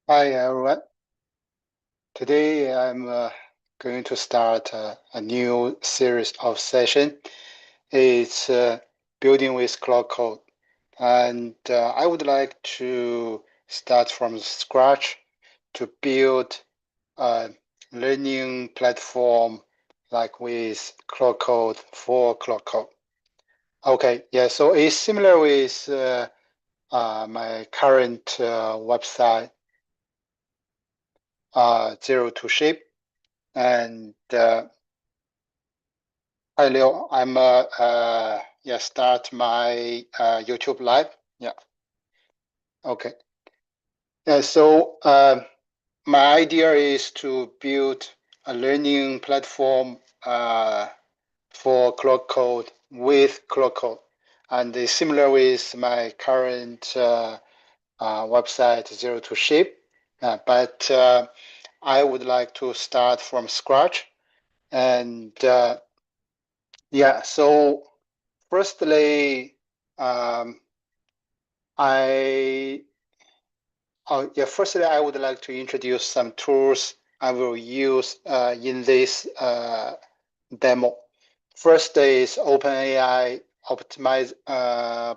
Hi everyone. Today I'm going to start a new series of session. It's building with Claude Code, and I would like to start from scratch to build a learning platform like with Claude Code for Claude Code. Okay, yeah. So it's similar with my current website, Zero to Shape. And hi Leo, I'm yeah, start my YouTube live. Yeah, okay. Yeah, so my idea is to build a learning platform for Claude Code with Claude Code, and it's similar with my current website Zero to Shape, but I would like to start from scratch. And yeah, so firstly, I firstly I would like to introduce some tools I will use in this demo. First is OpenAI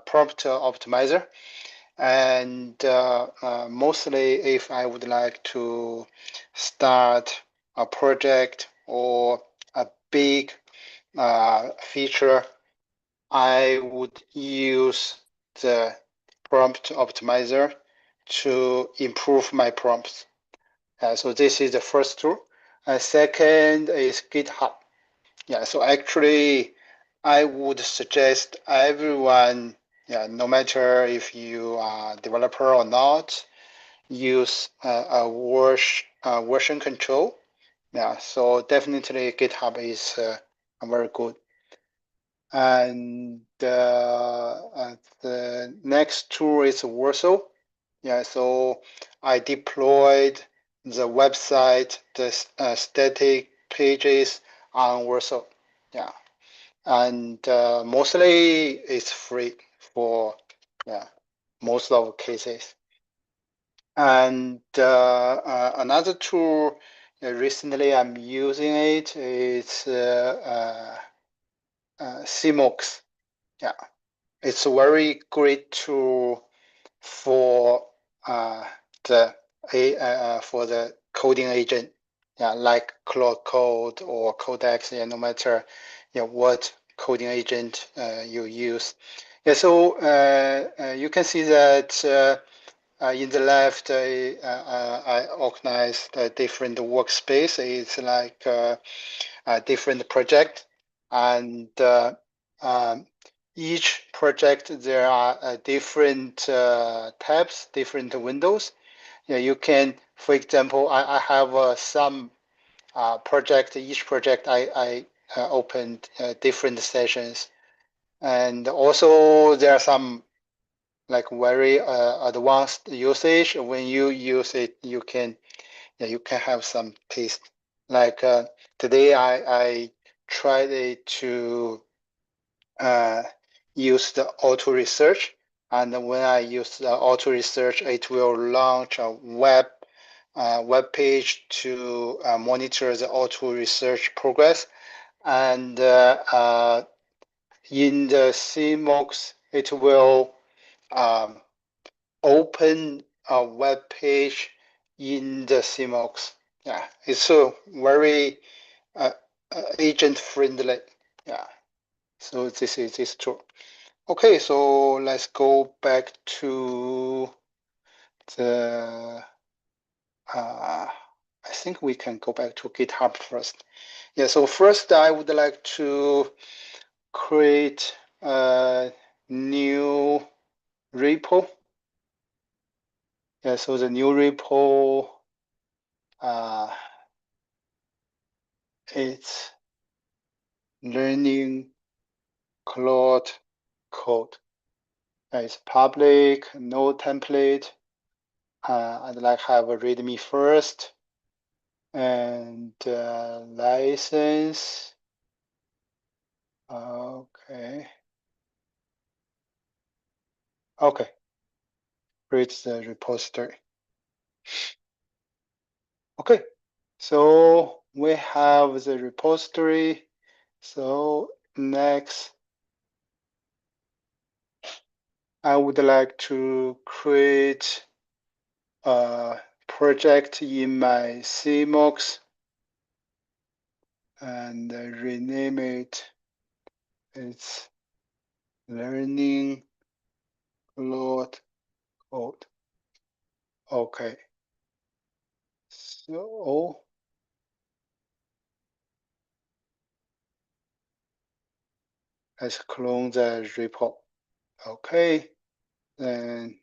prompt optimizer, and mostly if I would like to start a project or a big feature, I would use the prompt optimizer to improve my prompts. So this is the first tool. Second is GitHub. Yeah, so actually, I would suggest everyone, yeah, no matter if you are a developer or not, use version control. Yeah, so definitely GitHub is very good. And the next tool is Warsaw. Yeah, so I deployed the website, the static pages on Warsaw. Yeah, and mostly it's free for yeah most of the cases. And another tool recently I'm using it is CMOX. Yeah, it's a very great tool for uh, the for the coding agent, yeah, like Claude Code or Codex, yeah, no matter yeah what coding agent you use. Yeah, so you can see that in the left, I organized a different workspace. It's like a different project, and um, each project there are different tabs, different windows. Yeah, you can, for example, I have some project. Each project I opened different sessions, and also there are some like very advanced usage. When you use it, you can yeah, you can have some taste. Like today, I tried it to uh, use the auto research, and when I use the auto research, it will launch a web page to monitor the auto research progress. And in the CMOX, it will um, open a web page in the CMOX. Yeah, it's a very uh, agent friendly. Yeah, so this is this tool. Okay, so let's go back to the. I think we can go back to GitHub first. Yeah, so first I would like to create a new repo. Yeah, so the new repo uh, it's learning Claude code. It's public, no template. I'd like have a README first and license. Okay. Okay. Create the repository. Okay, so we have the repository. So next, I would like to create a project in my CMOX and rename it. It's learning Claude code. Okay. So let's clone the repo. Okay. Then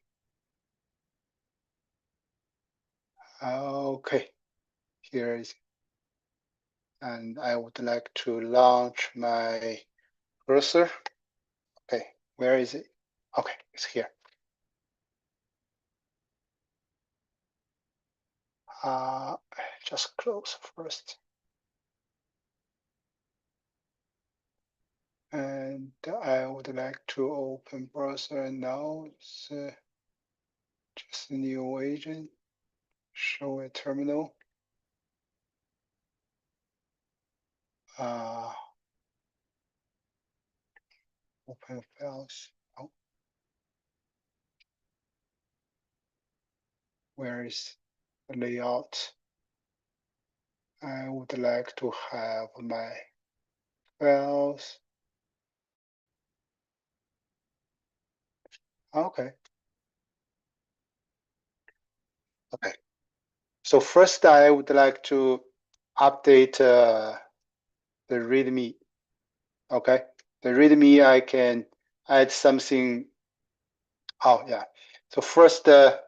okay. Here is, and I would like to launch my cursor. Okay, where is it? Okay, it's here. Just close first. And I would like to open browser now. It's just a new agent. Show a terminal. Open files. Oh, where is the layout? I would like to have my files. Okay. Okay. So first, I would like to update the README. Okay. The README, I can add something. Oh, yeah. So first, I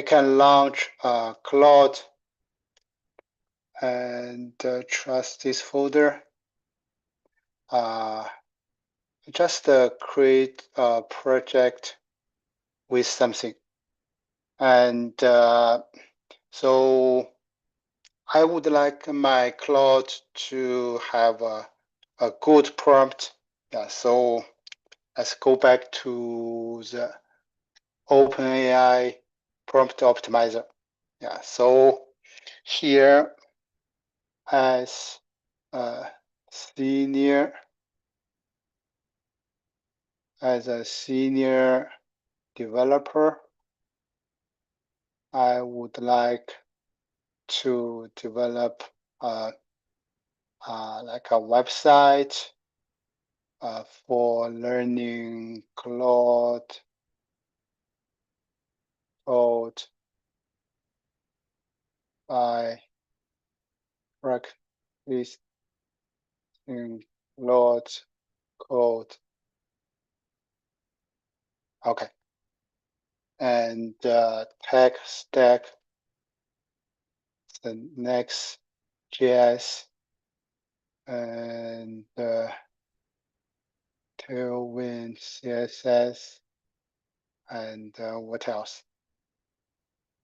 can launch Claude and trust this folder. Just create a project with something. And so I would like my Claude to have a good prompt. Yeah, so let's go back to the OpenAI prompt optimizer. Yeah, so here as a senior, developer, I would like to develop like a website for learning Claude code by practicing Claude code. Okay. And tech stack, the Next.js and Tailwind CSS and what else?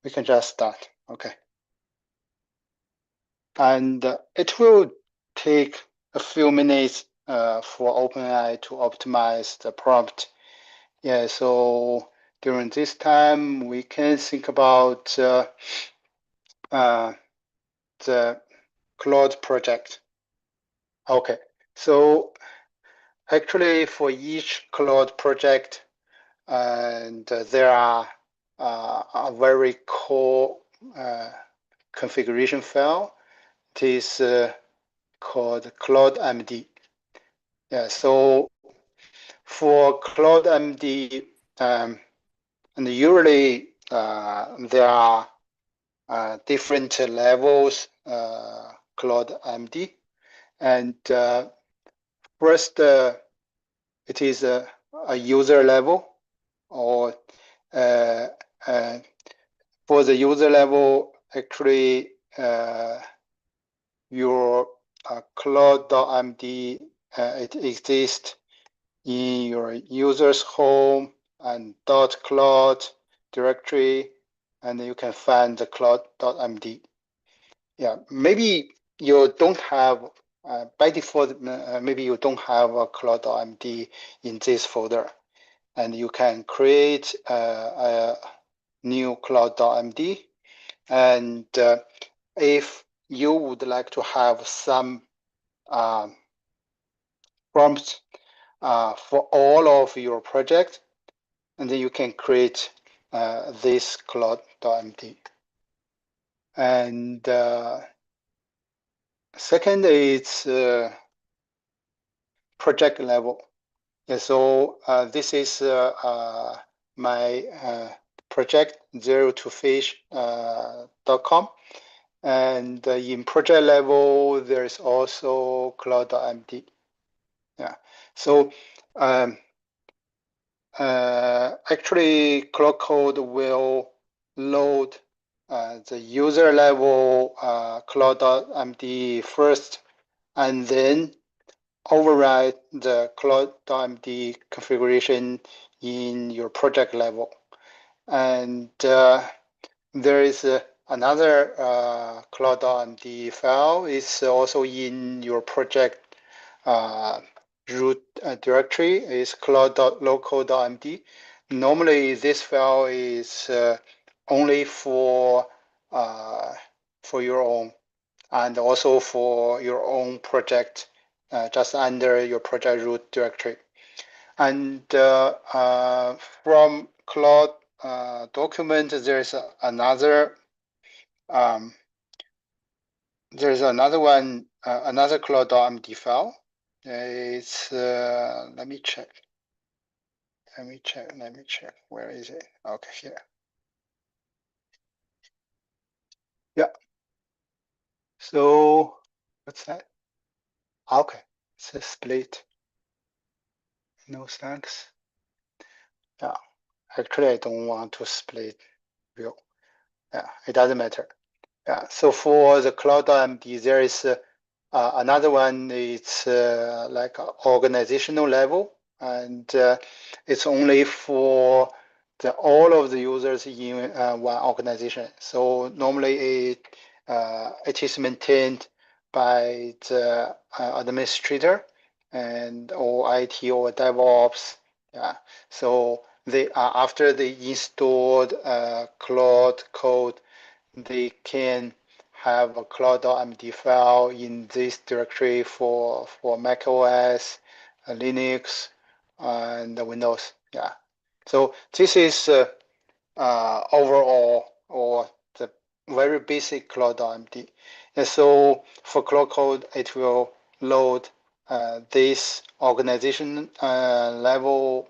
We can just start. Okay. And it will take a few minutes for OpenAI to optimize the prompt. Yeah, so during this time, we can think about the Claude project. Okay, so actually for each Claude project, and there are a very core configuration file. It is called CloudMD. Yeah, so for CloudMD, and usually there are different levels CloudMD, and first it is a user level, or uh, uh, for the user level, actually your Claude.md it exists in your user's home and .claude directory, and you can find the Claude.md. Yeah, maybe you don't have by default. Maybe you don't have a Claude.md in this folder, and you can create a new Claude.md And if you would like to have some prompts for all of your project, and then you can create this Claude.md. And second is project level. And so this is my project zero2fish.com. And in project level, there's also Claude.md. Yeah. So actually, Claude Code will load the user level Claude.md first, and then override the Claude.md configuration in your project level. And there is another Claude.md file. It's also in your project root directory. Is claude.local.md. Normally, this file is only for your own, and also for your own project, just under your project root directory. And from Claude document, there's another one, another Claude.md file. It's let me check. Where is it? Okay, here. Yeah. So what's that? Okay, it's a split. No thanks. Yeah. Actually, I don't want to split view. Yeah, it doesn't matter. Yeah. So for the Claude.md, there is another one. It's like organizational level, and it's only for all of the users in one organization. So normally it is maintained by the administrator and or IT or DevOps. Yeah. So they after they installed Claude code, they can have a Claude.md file in this directory for Mac OS, Linux, and Windows. Yeah. So this is overall or the very basic Claude.md. And so for Claude Code, it will load this organization level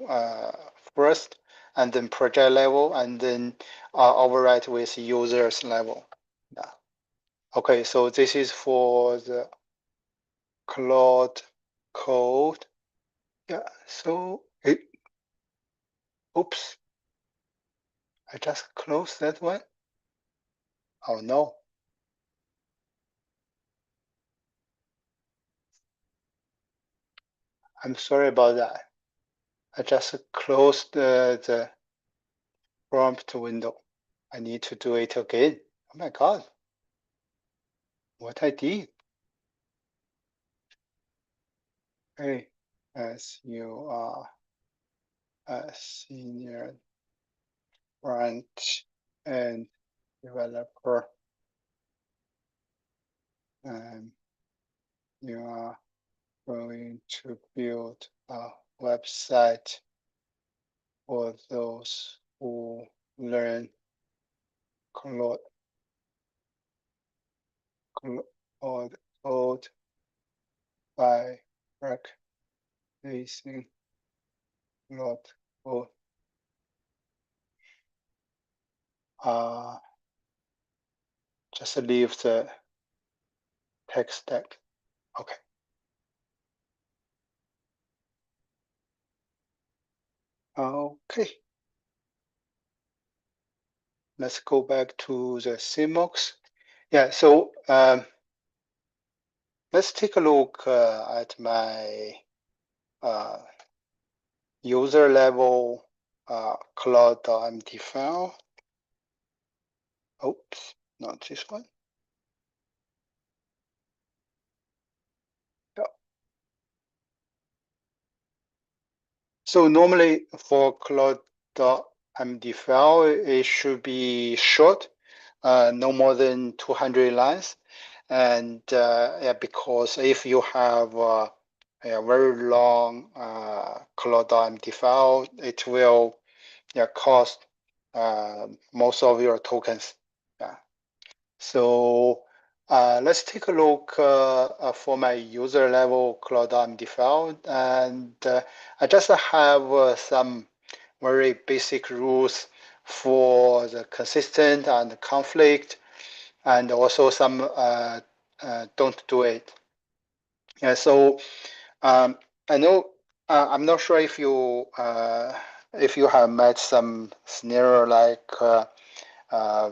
first, and then project level, and then overwrite with users level. Yeah. Okay, so this is for the Claude Code. Yeah, so oops, I just closed that one. Oh no. I'm sorry about that. I just closed the prompt window. I need to do it again. Oh my God, what I did. Hey, as you are a senior front end developer, and you are going to build a website for those who learn Claude code by practicing Claude code. Just leave the text stack. Okay. Okay. Let's go back to the CMOX. Yeah, so let's take a look at my user level Claude.md file. Oops, not this one. Yeah. So normally for Claude.md file, it should be short, no more than 200 lines. And yeah, because if you have a very long Claude.md file, it will cost most of your tokens. Yeah. So let's take a look for my user level Claude.md file. And I just have some very basic rules for the consistent and conflict, and also some don't do it. Yeah, so I know I'm not sure if you have met some scenario like uh,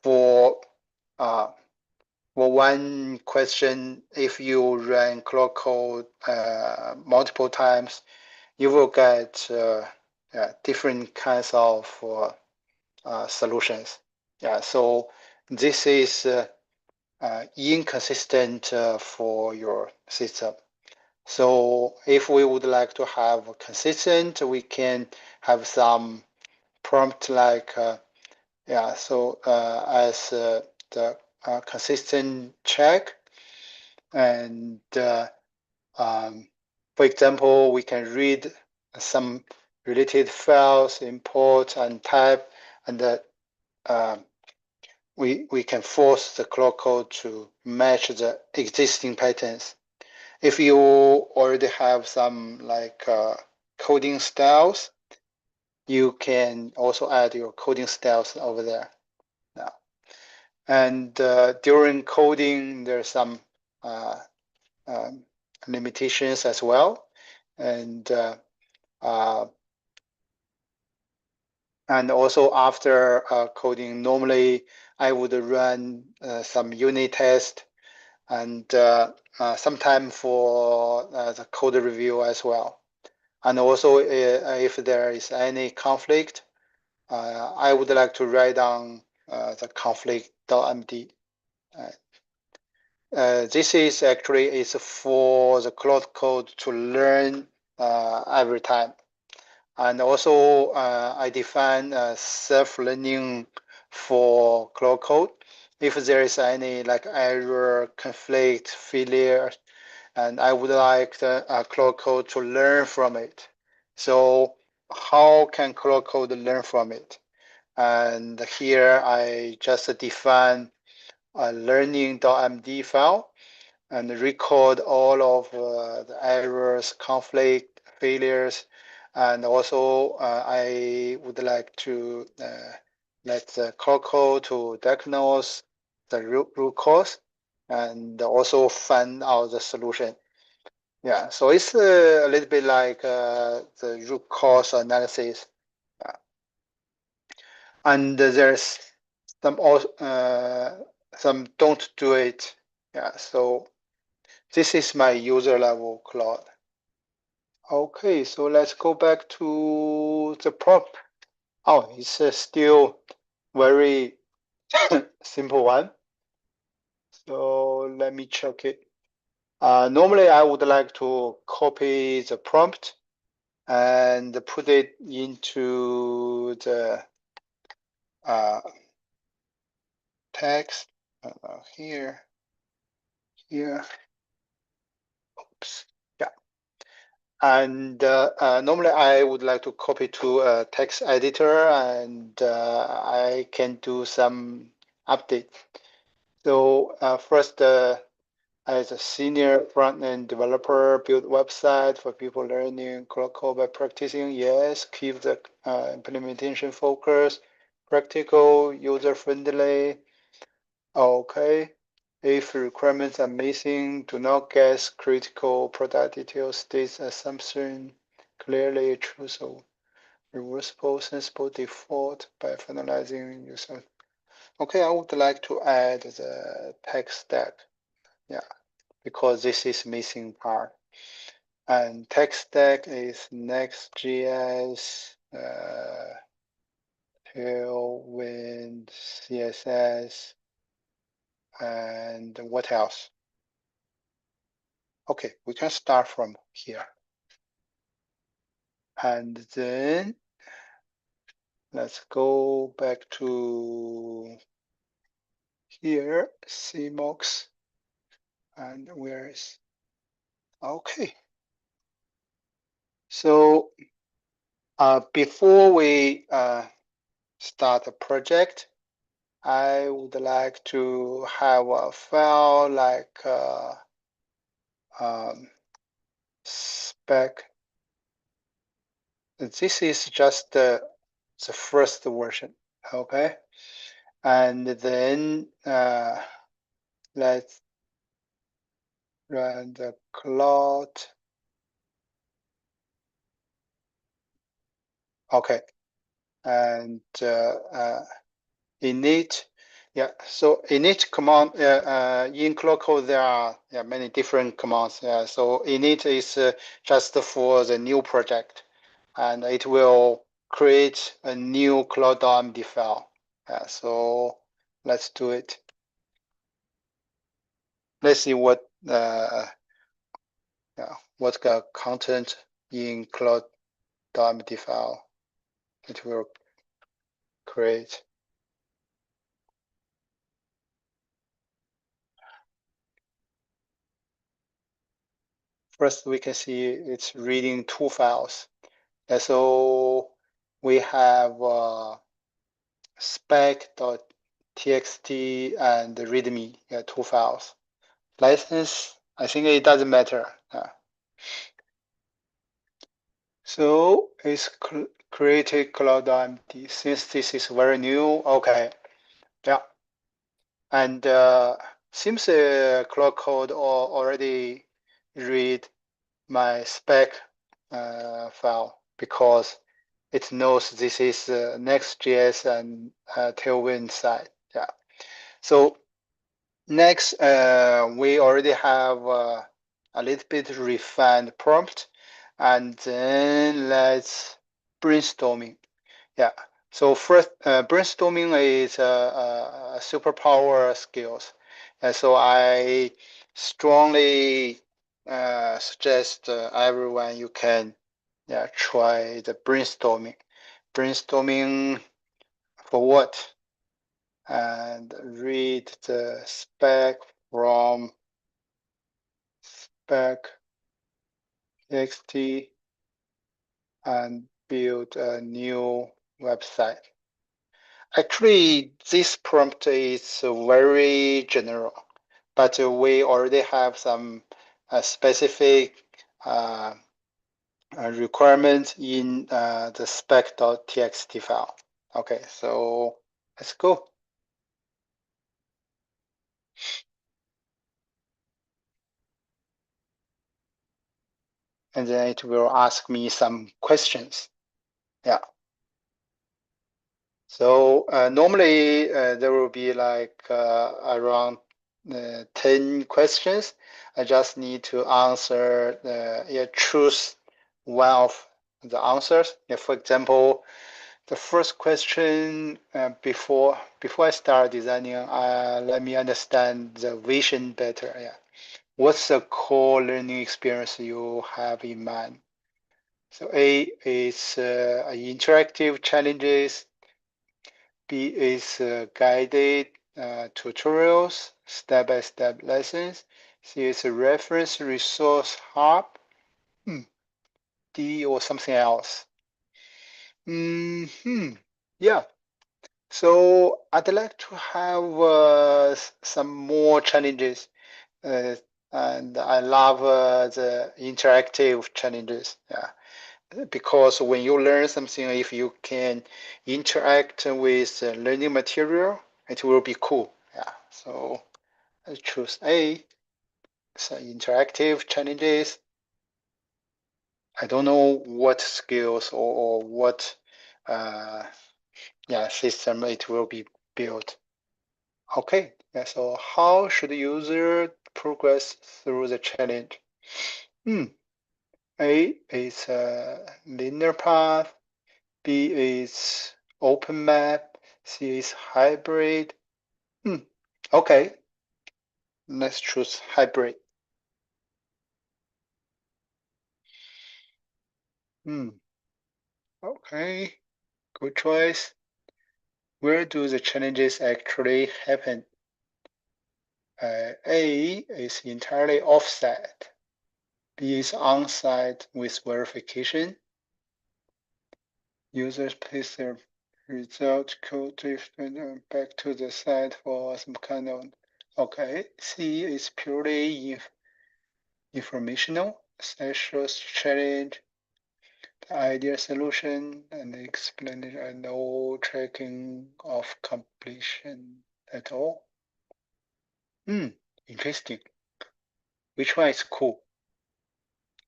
for uh, for one question, if you run Claude Code multiple times, you will get different kinds of solutions. Yeah, so this is inconsistent for your system. So if we would like to have consistent, we can have some prompt like as the consistent check, and for example, we can read some related files, import and type, and we can force the Claude Code to match the existing patterns. If you already have some like coding styles, you can also add your coding styles over there now. And during coding, there's some uh, um, limitations as well. And uh, and also after coding, normally I would run some unit test and sometime for the code review as well. And also if there is any conflict, I would like to write down the conflict.md. This is actually is for the Claude Code to learn every time. And also I define self-learning for Claude Code. If there is any like error, conflict, failure, and I would like the Claude Code to learn from it. So how can Claude Code learn from it? And here I just define a learning.md file and record all of the errors, conflict, failures, and also I would like to let the Claude Code to diagnose the root cause and also find out the solution. Yeah, so it's a little bit like the root cause analysis. And there's some some don't do it. Yeah, so this is my user level Claude. Okay, so let's go back to the prompt. Oh, it's still very simple one. So let me check it. Normally, I would like to copy the prompt and put it into the uh, text here, here. Oops. Yeah. And normally I would like to copy to a text editor, and I can do some update. So first, as a senior front-end developer, build website for people learning Claude Code by practicing. Yes, keep the implementation focus, practical, user-friendly. Okay. If requirements are missing, do not guess critical product details, state assumption clearly true, so reversible, sensible default by finalizing user. Okay, I would like to add the text stack. Yeah, because this is missing part. And text stack is Next.js, Tailwind CSS, and what else? Okay, we can start from here. And then let's go back to here, CMOX, and where is, okay. So before we start a project, I would like to have a file like spec. This is just the first version, okay? And then let's run the Claude. Okay, and init. Yeah, so init command in Claude Code there are many different commands. So init is just for the new project, and it will create a new Claude.md file. So let's do it. Let's see what the content in Claude.md file it will create. First, we can see it's reading two files. And so we have spec.txt and readme, two files. License, I think it doesn't matter. So it's created Claude.md. Since this is very new, okay. Yeah. And seems Claude Code already read my spec file because it knows this is Next.js and Tailwind side. Yeah. So next, we already have a little bit refined prompt, and then let's brainstorming. Yeah. So first, brainstorming is a superpower skills, and so I strongly suggest everyone you can try the brainstorming. Brainstorming for what? And read the spec from spec.txt and build a new website. Actually, this prompt is very general, but we already have some specific requirements in the spec.txt file. Okay, so let's go. And then it will ask me some questions. Yeah. So normally there will be like around 10 questions. I just need to answer, choose one of the answers. For example, the first question before I start designing, let me understand the vision better. Yeah. What's the core learning experience you have in mind? So A is interactive challenges. B is guided tutorials, step-by-step lessons. C is a reference resource hub. D or something else. Yeah. So I'd like to have some more challenges, and I love the interactive challenges. Yeah. Because when you learn something, if you can interact with the learning material, it will be cool. Yeah, so I choose A. So interactive challenges. I don't know what skills or what system it will be built. Okay, so how should the user progress through the challenge? A is a linear path. B is open map. C is hybrid. Okay, let's choose hybrid. Okay, good choice. Where do the challenges actually happen? A is entirely offset. B is onside with verification. Users place their result code back to the site for some kind of. Okay, C is purely informational. Sessions challenge the ideal solution and explanation and no tracking of completion at all. Interesting. Which one is cool?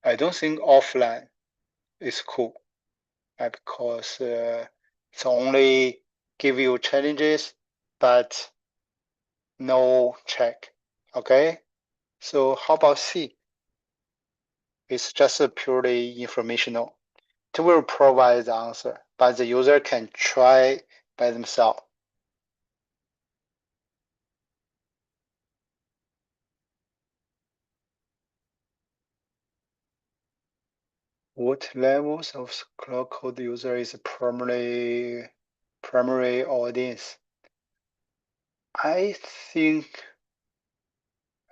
I don't think offline is cool because it's only give you challenges, but no check. Okay, so how about C? It's just purely informational. It will provide the answer, but the user can try by themselves. What levels of Claude Code user is primary audience? I think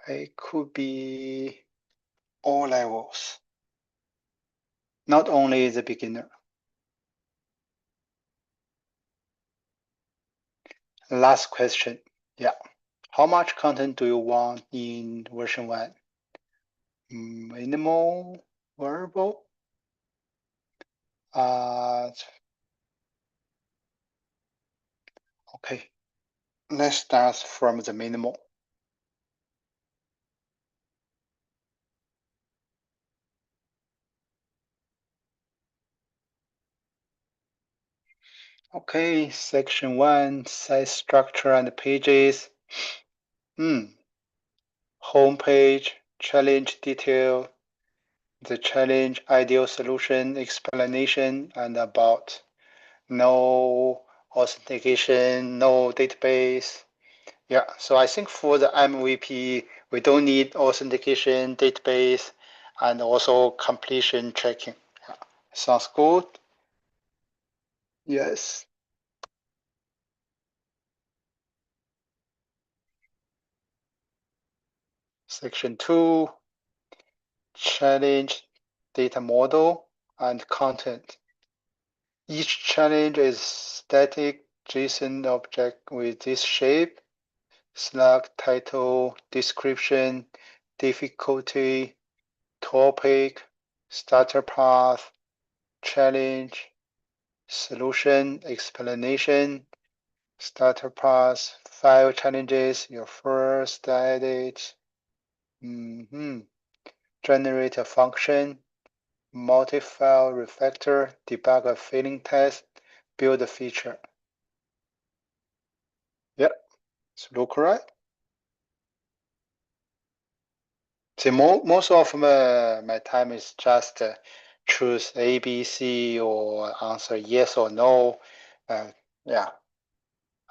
it could be all levels, not only the beginner. Last question. Yeah. How much content do you want in version 1? Minimal, variable? Okay. Let's start from the minimal. Okay, section 1, site structure and pages. Home page, challenge detail, the challenge ideal solution explanation, and about. No authentication, no database. Yeah, so I think for the MVP, we don't need authentication, database, and also completion tracking. Yeah. Sounds good? Yes. Section 2, challenge data model and content. Each challenge is static JSON object with this shape, slug, title, description, difficulty, topic, starter path, challenge, solution, explanation, starter path, 5 challenges, your first edit, generate a function, multi-file refactor, debug a failing test, build a feature. Yep, it's look right. See, most of my time is just choose A, B, C, or answer yes or no. Yeah,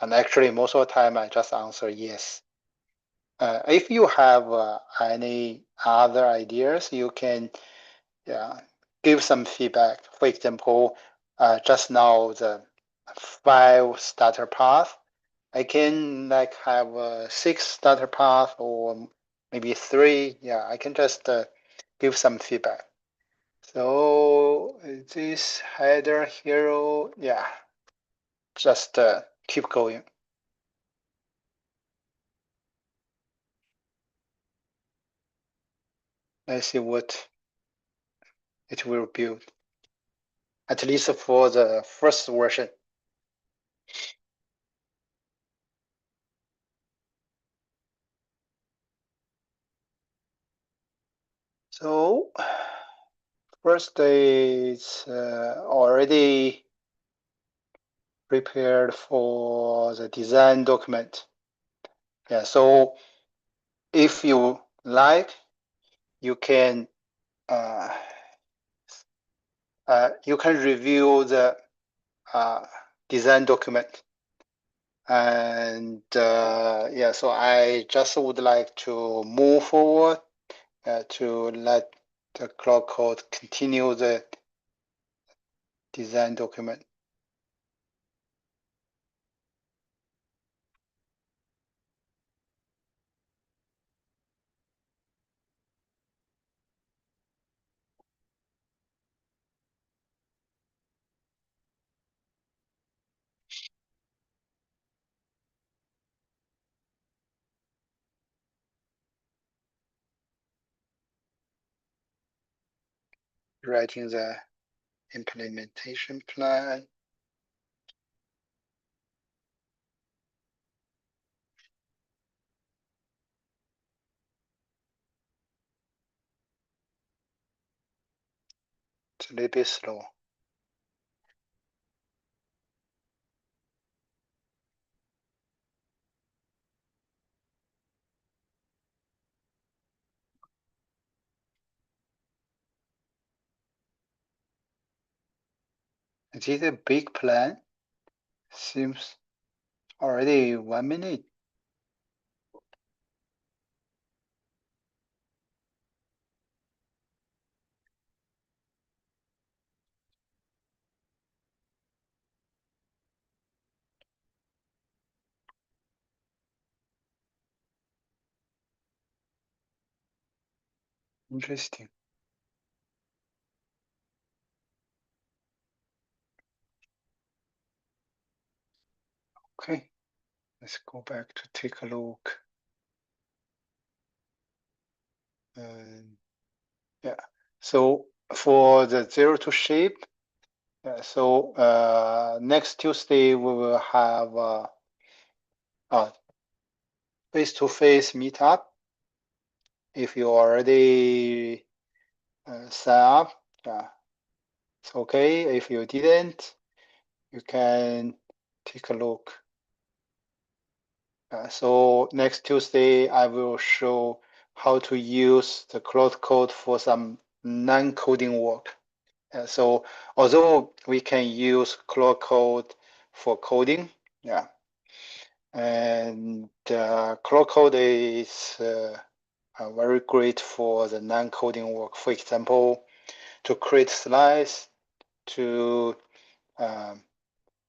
and actually most of the time I just answer yes. If you have any other ideas, you can give some feedback. For example, just now the 5 starter path, I can like have 6 starter path or maybe 3. Yeah, I can just give some feedback. So this header hero, yeah, just keep going. Let's see what it will build, at least for the first version. So first is already prepared for the design document. Yeah, so if you like, you can review the design document. And yeah, so I just would like to move forward to let the Claude Code continue the design document. writing the implementation plan. It's a little bit slow. Is it a big plan? Seems already 1 minute. Interesting. Okay, let's go back to take a look. Yeah, so for the zero to shape, so next Tuesday we will have a face-to-face meetup. If you already sign up, it's okay. If you didn't, you can take a look. So next Tuesday, I will show how to use the Claude Code for some non-coding work. So although we can use Claude Code for coding, and Claude Code is very great for the non-coding work. For example, to create slides, to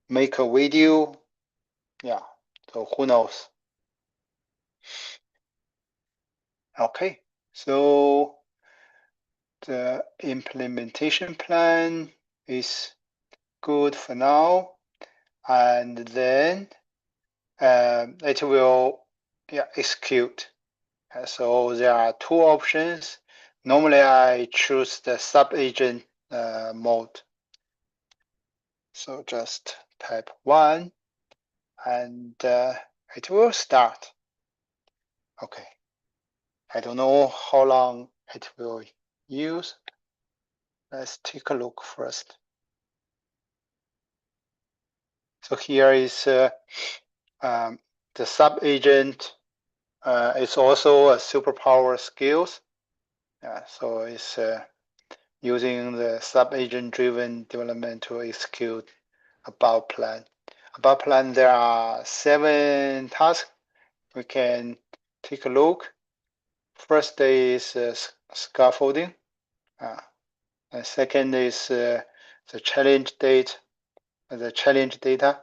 make a video, so who knows? Okay, so the implementation plan is good for now, and then it will execute. So there are two options. Normally, I choose the sub-agent mode. So just type 1, and it will start. Okay. I don't know how long it will use. Let's take a look first. So here is the sub-agent. It's also a superpower skills. So it's using the sub-agent driven development to execute about plan. About plan, there are 7 tasks. We can take a look. First is scaffolding. And second is the challenge date, the challenge data.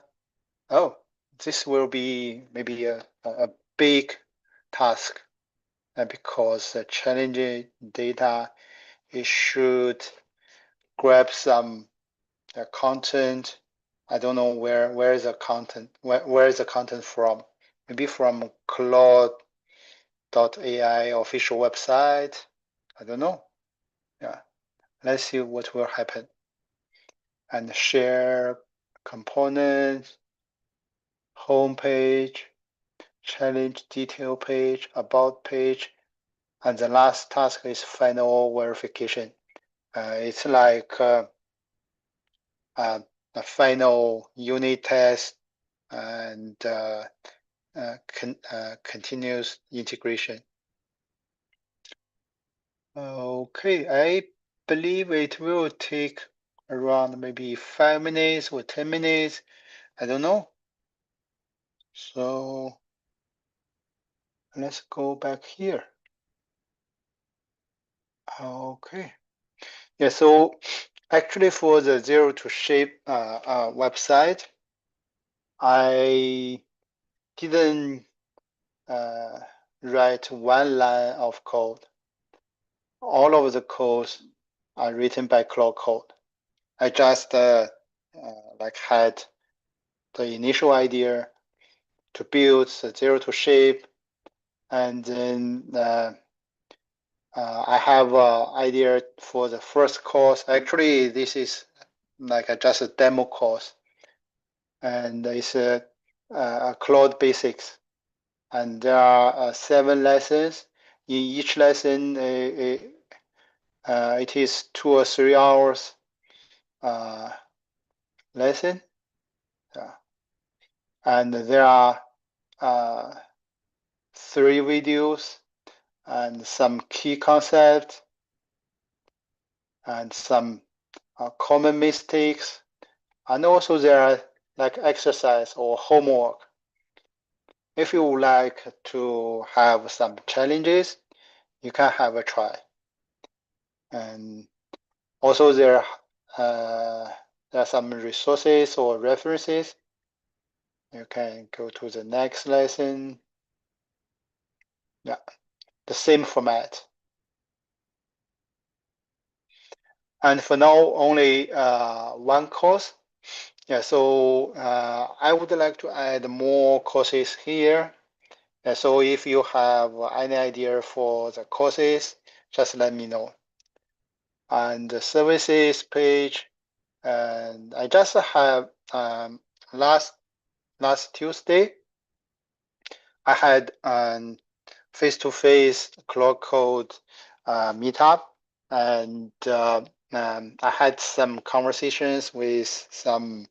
Oh, this will be maybe a big task because the challenge data, it should grab some content. I don't know where is the content, where is the content from? Maybe from Claude.ai official website. I don't know. Let's see what will happen. And share components, home page, challenge detail page, about page, and the last task is final verification. It's like a final unit test and continuous integration. Okay, I believe it will take around maybe 5 minutes or 10 minutes. I don't know. So let's go back here. Okay. Yeah, so actually for the zero to shape website, I didn't write one line of code. All of the codes are written by Claude Code. I just like had the initial idea to build the zero to shape, and then I have an idea for the first course. Actually, this is like just a demo course, and it's a Claude basics. And there are 7 lessons. In each lesson, it is 2 or 3 hours lesson. And there are 3 videos and some key concepts and some common mistakes. And also there are like exercise or homework. If you would like to have some challenges, you can have a try. And also there are some resources or references. You can go to the next lesson. Yeah, the same format. And for now, only 1 course. Yeah, so I would like to add more courses here. So if you have any idea for the courses, just let me know. And the services page, and I just have last Tuesday, I had face-to-face Claude Code meetup, and I had some conversations with some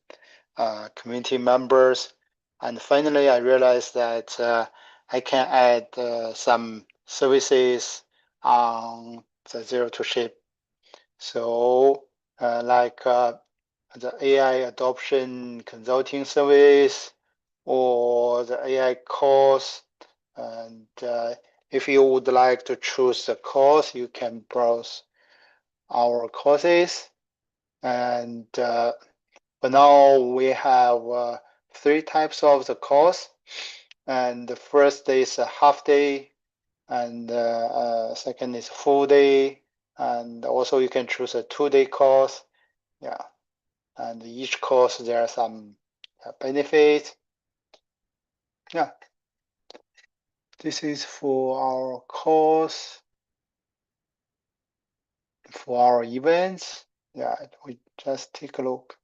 community members, and finally I realized that I can add some services on the Zero to Ship. So like the AI adoption consulting service or the AI course. And if you would like to choose the course, you can browse our courses. And but now we have 3 types of the course. And the first is a half day, and second is full day. And also you can choose a 2-day course. Yeah. And each course there are some benefits. Yeah. This is for our course, for our events. Yeah, we just take a look.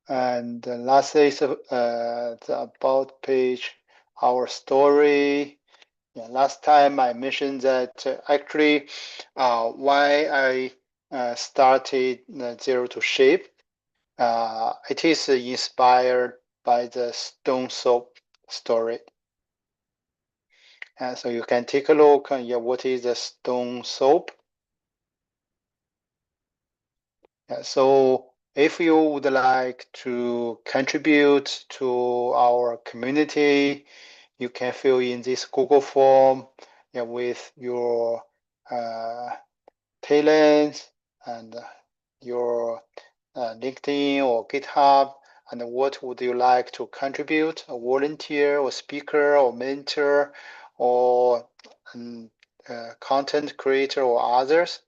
And the last is the about page, our story. Yeah, last time I mentioned that actually why I started Zero to Shape. It is inspired by the stone soap story. And so you can take a look at what is the stone soap. So if you would like to contribute to our community, you can fill in this Google form with your talents and your LinkedIn or GitHub, and what would you like to contribute, a volunteer or speaker or mentor or content creator or others.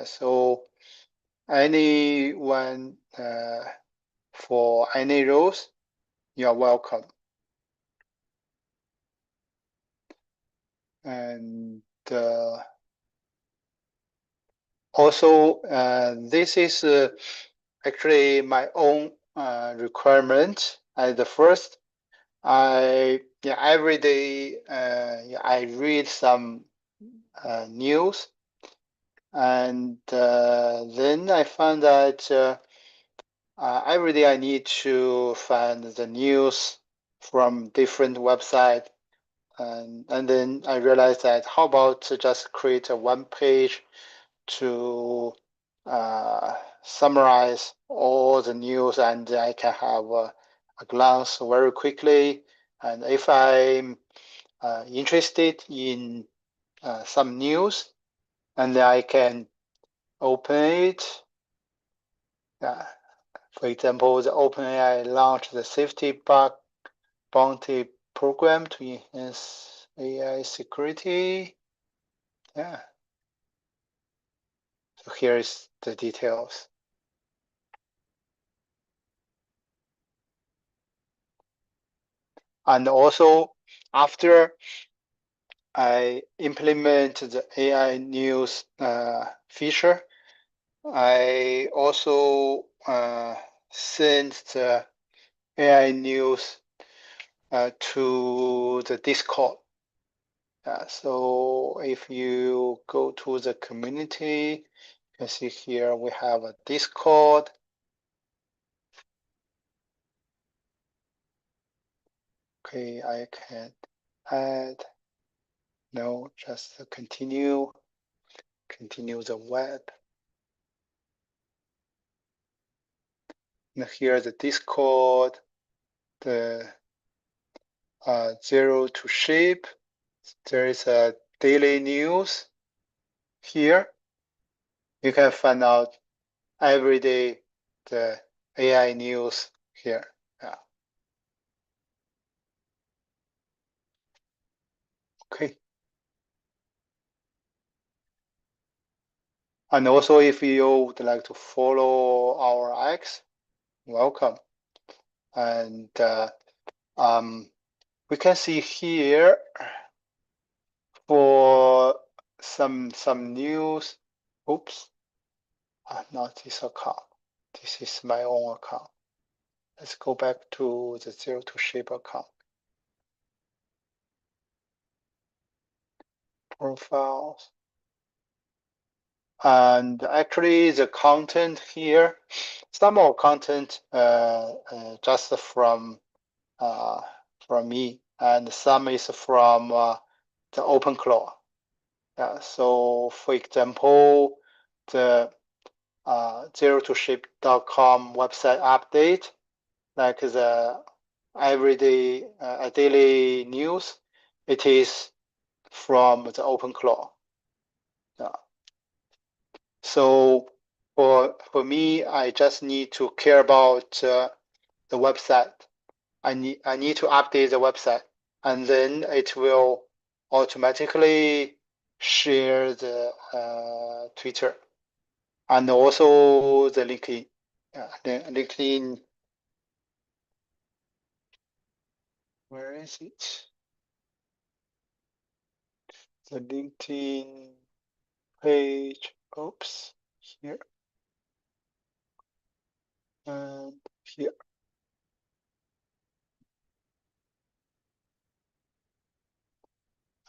So anyone for any roles, you are welcome. And also, this is actually my own requirement. At the first, every day I read some news, and then I found that every day I need to find the news from different websites, and then I realized that how about just create a 1 page to summarize all the news, and I can have a glance very quickly. And if I'm interested in some news, and I can open it. For example, the OpenAI launched the safety bug bounty program to enhance AI security. Yeah. So here is the details. And also, after I implement the AI news feature. I also send the AI news to the Discord. So if you go to the community, you can see here we have a Discord. Okay, I can add, no, just continue the web. And here the Discord, the zero to shape. There is a daily news here. You can find out every day the AI news here. Yeah. Okay. And also, if you would like to follow our X, welcome. And we can see here for some news. Oops, not this account. This is my own account. Let's go back to the zero to shape account. Profiles. And actually the content here, some of content just from me, and some is from the OpenClaw. So for example, the zero to shape.com website update, like the everyday daily news, it is from the OpenClaw. So for me, I just need to care about the website. I need to update the website, and then it will automatically share the Twitter and also the LinkedIn. LinkedIn, where is it? The LinkedIn page. Oops, here and here.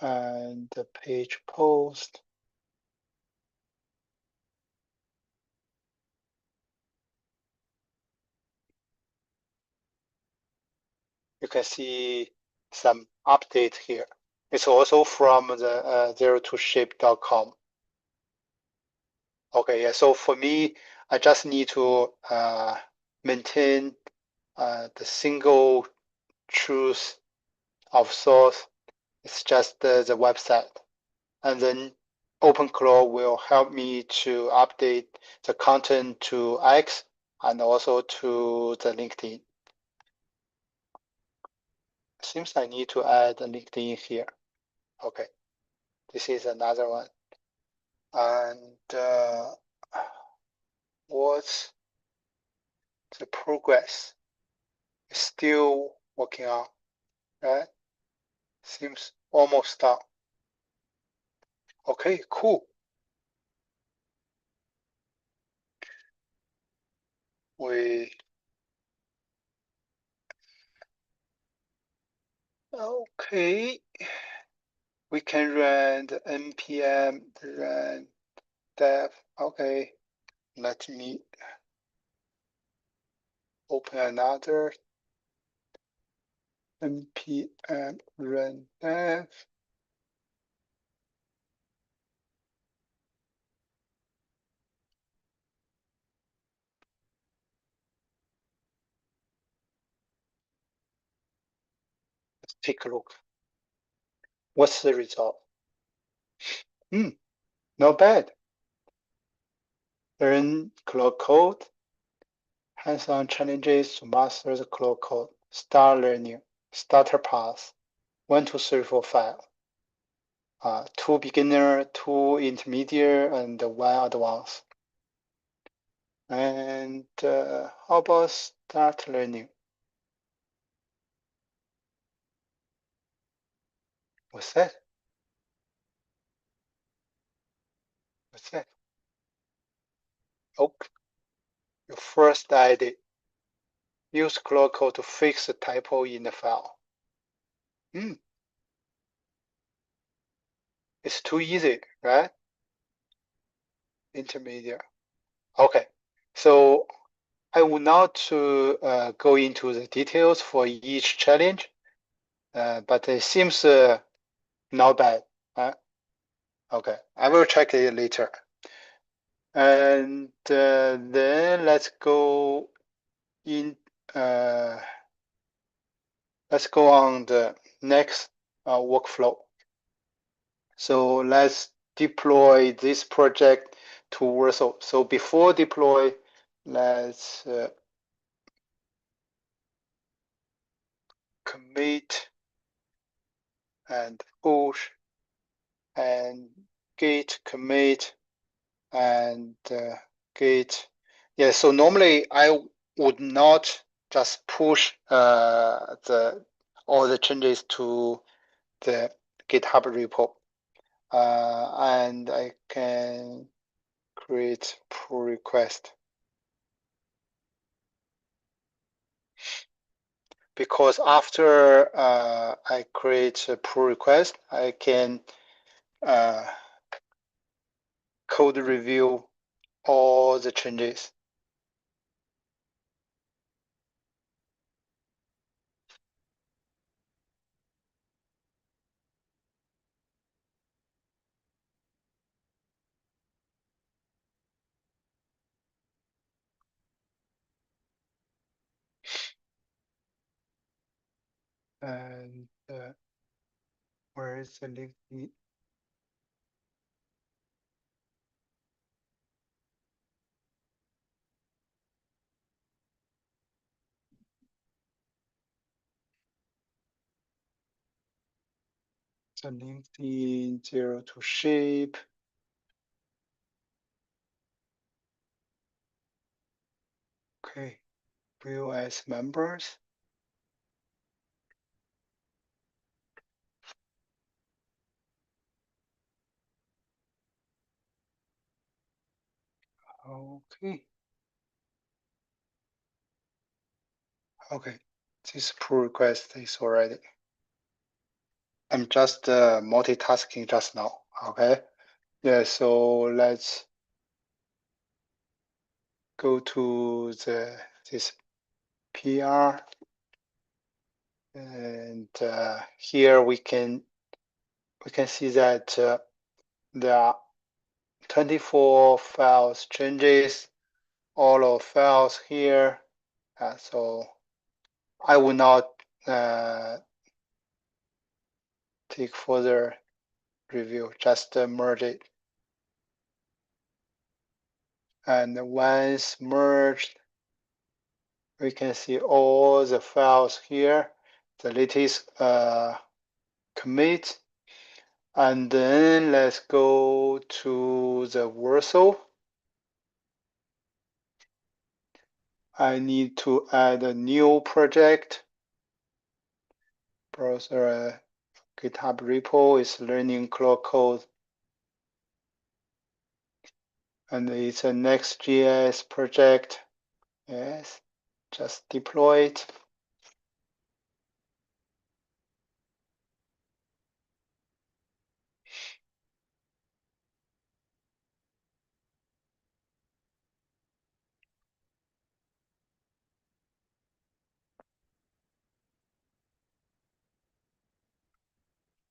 And the page post. You can see some update here. It's also from the zero to shape.com. Okay, yeah. So for me, I just need to maintain the single truth of source. It's just the website, and then OpenClaw will help me to update the content to X and also to the LinkedIn. Seems I need to add a LinkedIn here. Okay, this is another one. And what's the progress? It's still working on, right? Seems almost done. Okay, cool. Okay, we can run the npm run dev. Okay, let me open another npm run dev. Let's take a look. What's the result? Not bad. Learn Claude code. Hands-on challenges to master the Claude code. Start learning. Starter path. 1, 2, 3, 4, 5. 2 beginner, 2 intermediate, and 1 advanced. And how about start learning? What's that? What's that? Okay. Your first ID. Use Claude Code to fix the typo in the file. It's too easy, right? Intermediate. Okay. So I will not go into the details for each challenge, but it seems not bad. Okay, I will check it later. And then let's go in. Let's go on the next workflow. So let's deploy this project to Warsaw. So before deploy, let's commit and push and git commit and git. Yeah, so normally I would not just push all the changes to the GitHub repo. And I can create pull request. Because after I create a pull request, I can code review all the changes. And where is the link? The LinkedIn zero to shape. Okay, view as members. Okay. Okay, this pull request is already. I'm just multitasking just now. Okay. Yeah, so let's go to this PR, and here we can see that there are 24 files changes, all of files here. So I will not take further review, just merge it. And once merged, we can see all the files here, the latest commit. And then let's go to the Warsaw. I need to add a new project. Browser GitHub repo is learning Claude Code. And it's a Next.js project. Yes, just deploy it.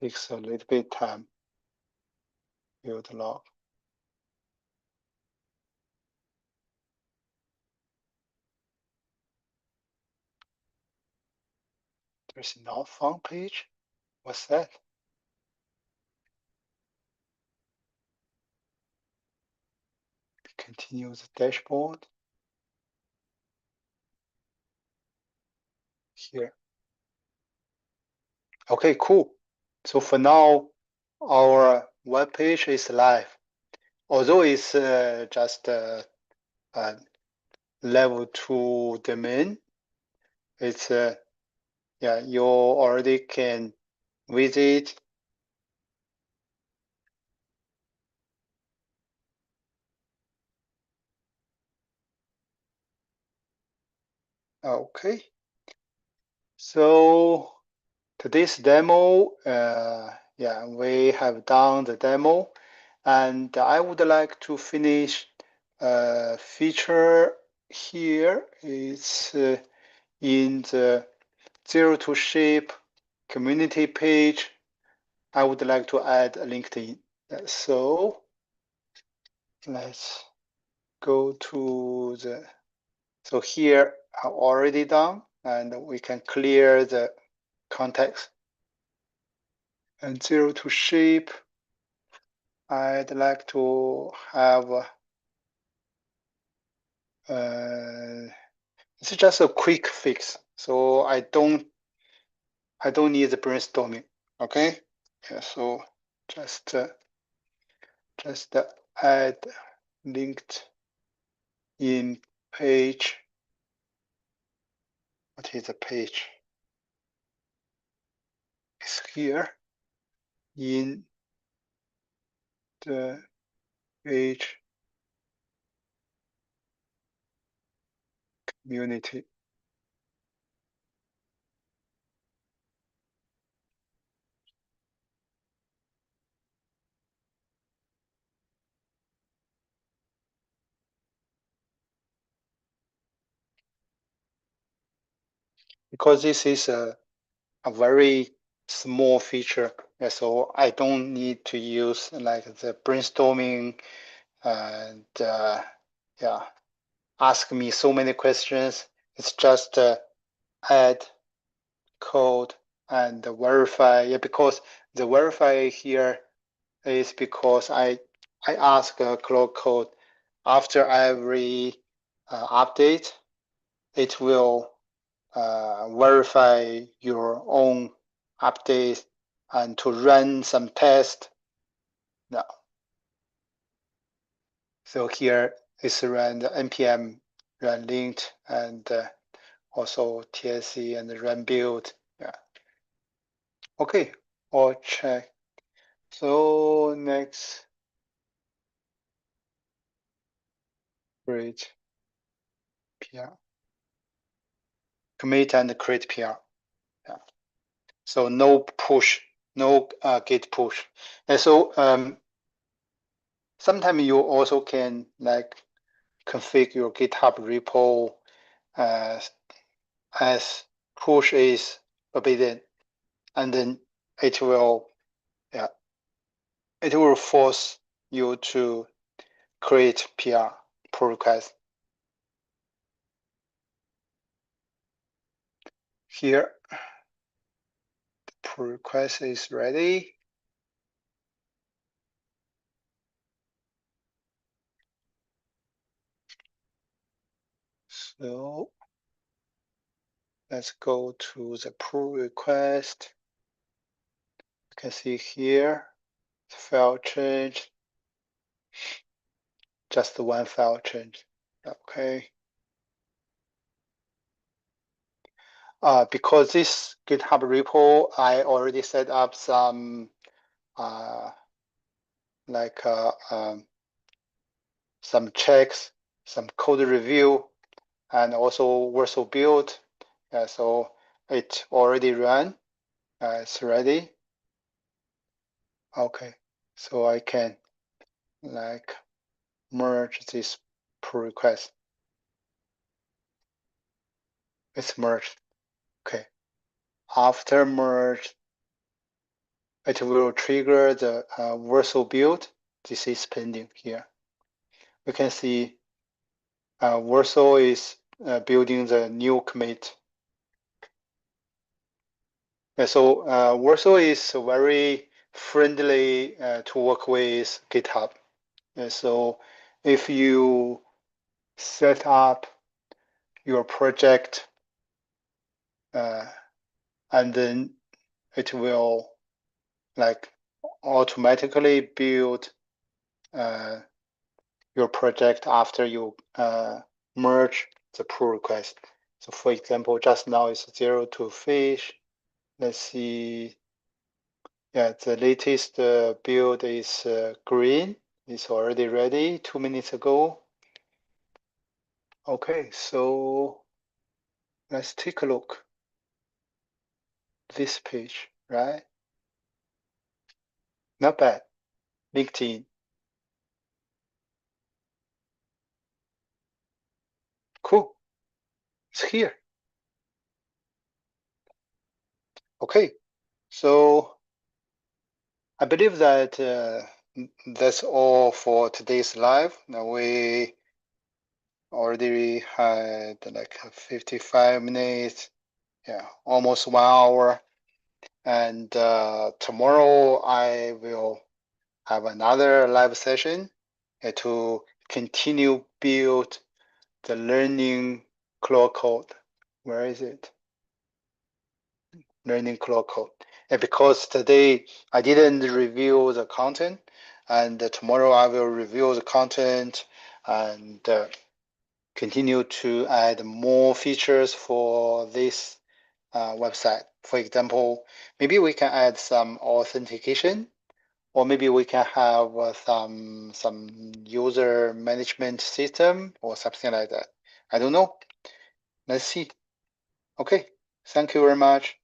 Takes a little bit time. Build log. There's not found page. What's that? Continue the dashboard. Here. Okay, cool. So for now, our web page is live. Although it's just level 2 domain, it's yeah, you already can visit Okay. So today's demo, yeah, we have done the demo, and I would like to finish a feature here. It's in the Zero to Shape community page. I would like to add a LinkedIn. So let's go to the, so here I already done, and we can clear the context. And Zero to Shape, I'd like to have, it's just a quick fix. So I don't need the brainstorming. Okay. Yeah. So just add linked in page. What is the page? It's here in the page community. Because this is a very small feature. Yeah, so I don't need to use like the brainstorming and yeah, ask me so many questions. It's just add code and verify. Yeah, because the verify here is because I ask Claude Code after every update, it will verify your own updates and to run some test. Now, so here is run the npm run lint and also tsc and run build. Yeah. Okay, all check. So next, create PR, commit and create PR. Yeah. So no push, no git push. And so sometimes you also can like configure your GitHub repo as push is forbidden, and then it will, yeah, it will force you to create PR pull request. Here, the pull request is ready. So let's go to the pull request. You can see here, the file change, just one file change. Okay. Because this GitHub repo, I already set up some like some checks, some code review, and also Verso build. So it already ran. It's ready. Okay, so I can like merge this pull request. It's merged. Okay. After merge, it will trigger the Verso build. This is pending here. We can see Verso is building the new commit. So Verso is very friendly to work with GitHub. So if you set up your project and then it will like automatically build your project after you merge the pull request. So for example, just now it's 0 to fish. Let's see. Yeah, the latest build is green. It's already ready 2 minutes ago. Okay, so Let's take a look. This page, right? Not bad. LinkedIn. Cool. It's here. Okay. So I believe that that's all for today's live. Now we already had like 55 minutes, yeah, almost 1 hour. And tomorrow I will have another live session to continue build the learning Claude code. Where is it? Learning Claude code. And because today I didn't review the content, and tomorrow I will review the content and continue to add more features for this website. For example, maybe we can add some authentication, or maybe we can have some user management system or something like that. I don't know. Let's see. Okay. Thank you very much.